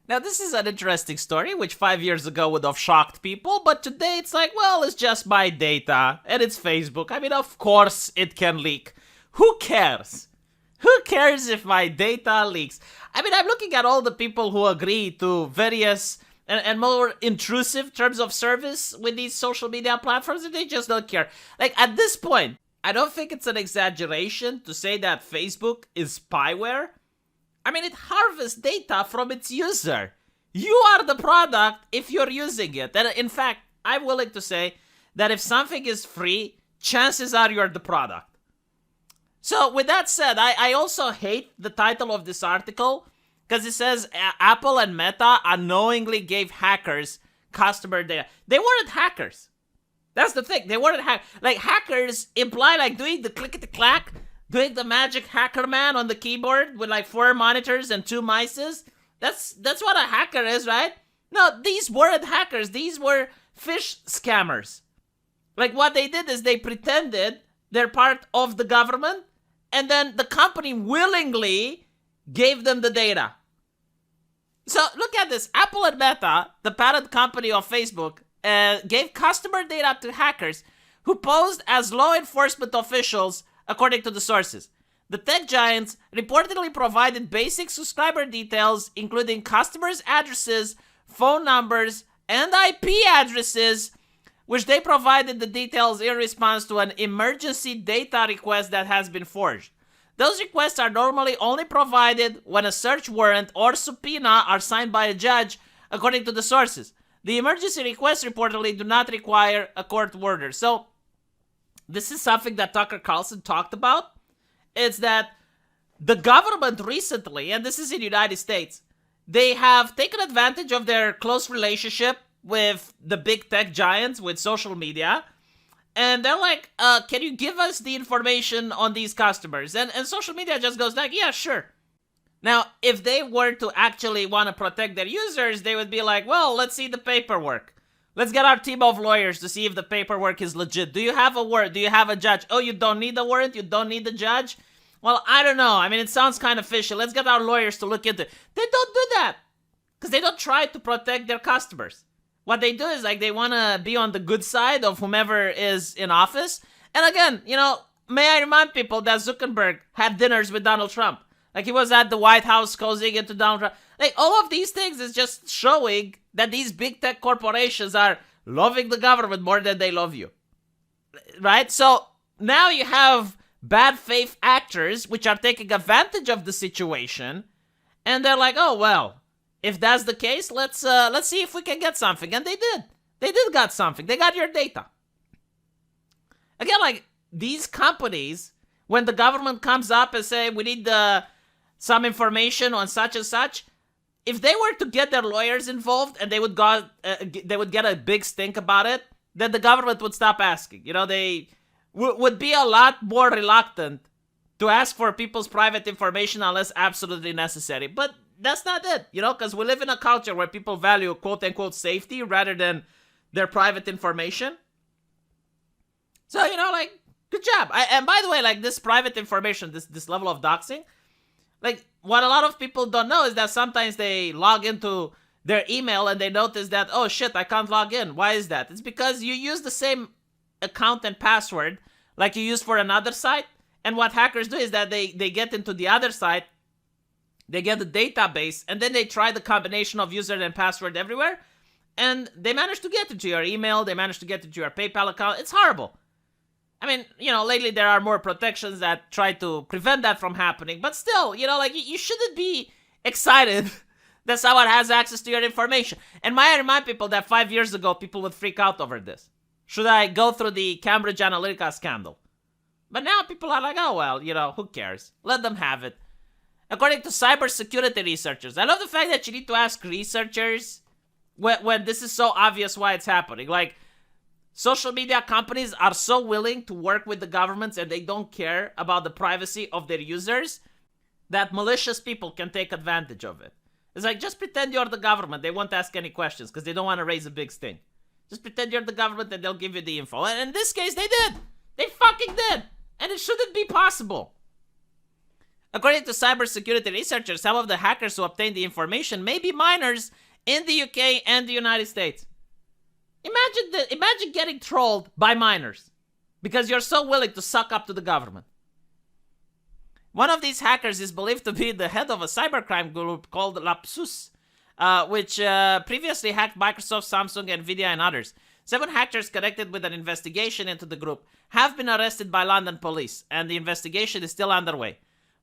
Now, this is an interesting story, which 5 years ago would have shocked people, but today it's like, well, it's just my data, and it's Facebook. I mean, of course it can leak. Who cares? Who cares if my data leaks? I mean, I'm looking at all the people who agree to various and more intrusive terms of service with these social media platforms, and they just don't care. Like, at this point, I don't think it's an exaggeration to say that Facebook is spyware. I mean, it harvests data from its user. You are the product if you're using it. And in fact, I'm willing to say that if something is free, chances are you're the product. So with that said, I also hate the title of this article because it says Apple and Meta unknowingly gave hackers customer data. They weren't hackers. That's the thing. They weren't like hackers imply like doing the clickety-clack, doing the magic hacker man on the keyboard with like 4 monitors and 2 mices. That's what a hacker is, right? No, these weren't hackers. These were fish scammers. Like what they did is they pretended they're part of the government, and then the company willingly gave them the data. So look at this. Apple and Meta, the parent company of Facebook, gave customer data to hackers who posed as law enforcement officials, according to the sources. The tech giants reportedly provided basic subscriber details, including customers' addresses, phone numbers, and IP addresses, which they provided the details in response to an emergency data request that has been forged. Those requests are normally only provided when a search warrant or subpoena are signed by a judge, according to the sources. The emergency requests reportedly do not require a court order. So, this is something that Tucker Carlson talked about. It's that the government recently, and this is in the United States, they have taken advantage of their close relationship with the big tech giants with social media. And they're like, can you give us the information on these customers? And social media just goes like, yeah, sure. Now, if they were to actually want to protect their users, they would be like, well, let's see the paperwork. Let's get our team of lawyers to see if the paperwork is legit. Do you have a warrant? Do you have a judge? Oh, you don't need a warrant? You don't need the judge? Well, I don't know. I mean, it sounds kind of fishy. Let's get our lawyers to look into it. They don't do that because they don't try to protect their customers. What they do is like they want to be on the good side of whomever is in office. And again, may I remind people that Zuckerberg had dinners with Donald Trump. Like he was at the White House cozying into Donald Trump. Like all of these things is just showing that these big tech corporations are loving the government more than they love you. Right? So now you have bad faith actors which are taking advantage of the situation. And they're like, oh, well, if that's the case, let's see if we can get something. And they did. They did got something. They got your data. Again, like these companies, when the government comes up and say we need some information on such and such, if they were to get their lawyers involved and they would get a big stink about it, then the government would stop asking. They would be a lot more reluctant to ask for people's private information unless absolutely necessary. But that's not it, because we live in a culture where people value quote-unquote safety rather than their private information. So, like, good job. And by the way, like, this private information, this level of doxing, like, what a lot of people don't know is that sometimes they log into their email and they notice that, oh, shit, I can't log in. Why is that? It's because you use the same account and password like you use for another site. And what hackers do is that they get into the other site, they get the database, and then they try the combination of user and password everywhere, and they manage to get into your email, they manage to get into your PayPal account. It's horrible. I mean, lately there are more protections that try to prevent that from happening, but still, like, you shouldn't be excited that someone has access to your information. And may I remind people that 5 years ago, people would freak out over this. Should I go through the Cambridge Analytica scandal? But now people are like, oh, well, who cares? Let them have it. According to cybersecurity researchers, I love the fact that you need to ask researchers when this is so obvious why it's happening. Like, social media companies are so willing to work with the governments and they don't care about the privacy of their users that malicious people can take advantage of it. It's like, just pretend you're the government. They won't ask any questions because they don't want to raise a big stink. Just pretend you're the government and they'll give you the info. And in this case, they did. They fucking did. And it shouldn't be possible. According to cybersecurity researchers, some of the hackers who obtained the information may be minors in the UK and the United States. Imagine getting trolled by minors because you're so willing to suck up to the government. One of these hackers is believed to be the head of a cybercrime group called Lapsus, which previously hacked Microsoft, Samsung, Nvidia, and others. 7 hackers connected with an investigation into the group have been arrested by London police, and the investigation is still underway.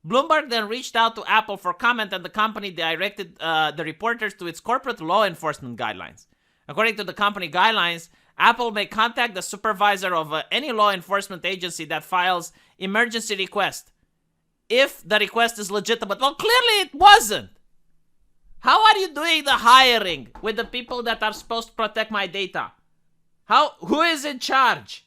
Bloomberg then reached out to Apple for comment, and the company directed the reporters to its corporate law enforcement guidelines. According to the company guidelines, Apple may contact the supervisor of any law enforcement agency that files emergency request if the request is legitimate. Well, clearly it wasn't. How are you doing the hiring with the people that are supposed to protect my data? Who is in charge?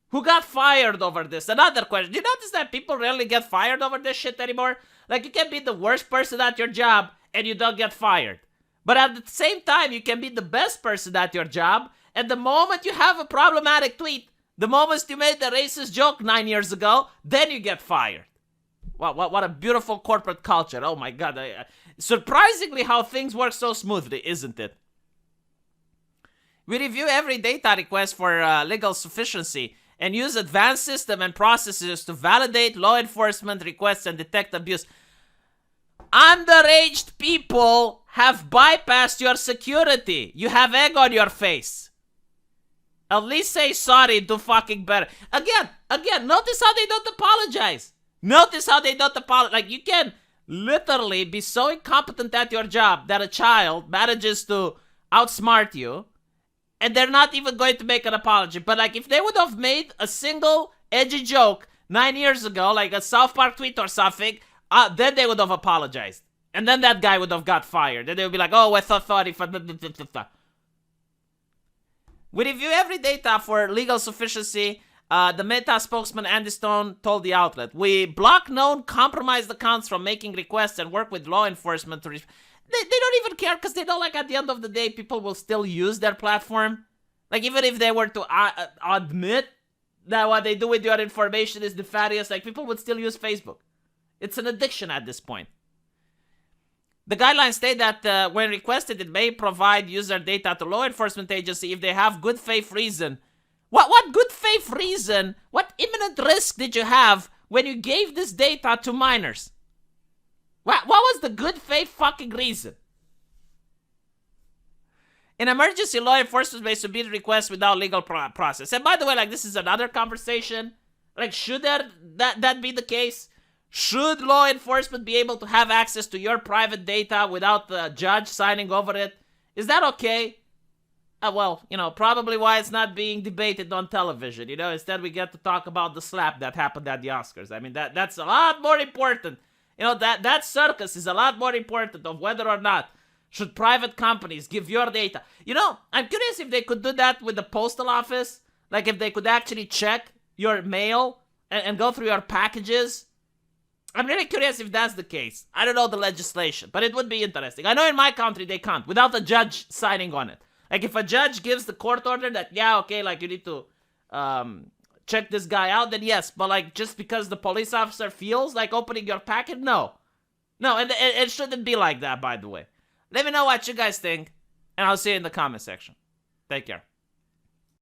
Who got fired over this? Another question. Do you notice that people rarely get fired over this shit anymore? Like, you can be the worst person at your job and you don't get fired. But at the same time, you can be the best person at your job, and the moment you have a problematic tweet, the moment you made the racist joke 9 years ago, then you get fired. What a beautiful corporate culture. Oh my God. Surprisingly how things work so smoothly, isn't it? We review every data request for legal sufficiency and use advanced system and processes to validate law enforcement requests and detect abuse. Underaged people have bypassed your security. You have egg on your face. At least say sorry, do fucking better. Again, notice how they don't apologize. Notice how they don't apologize. Like, you can literally be so incompetent at your job that a child manages to outsmart you, and they're not even going to make an apology. But like, if they would have made a single edgy joke 9 years ago, like a South Park tweet or something, then they would have apologized. And then that guy would have got fired. And they would be like, oh, we're so sorry for... We review every data for legal sufficiency. The Meta spokesman Andy Stone told the outlet, we block known compromised accounts from making requests and work with law enforcement to... They don't even care because they know, like, at the end of the day, people will still use their platform. Like, even if they were to admit that what they do with your information is nefarious, like, people would still use Facebook. It's an addiction at this point. The guidelines state that when requested, it may provide user data to law enforcement agency if they have good faith reason. What good faith reason? What imminent risk did you have when you gave this data to minors? What was the good faith fucking reason? In emergency, law enforcement may submit requests without legal process. And by the way, like, this is another conversation. Like, should that be the case? Should law enforcement be able to have access to your private data without the judge signing over it? Is that okay? Well, you know, probably why it's not being debated on television. You know, instead we get to talk about the slap that happened at the Oscars. I mean, that's a lot more important. You know, that circus is a lot more important of whether or not should private companies give your data. You know, I'm curious if they could do that with the postal office. Like, if they could actually check your mail and go through your packages. I'm really curious if that's the case. I don't know the legislation, but it would be interesting. I know in my country they can't, without a judge signing on it. Like, if a judge gives the court order that, yeah, okay, like, you need to check this guy out, then yes. But, like, just because the police officer feels like opening your packet, no. No, and it shouldn't be like that, by the way. Let me know what you guys think, and I'll see you in the comment section. Take care.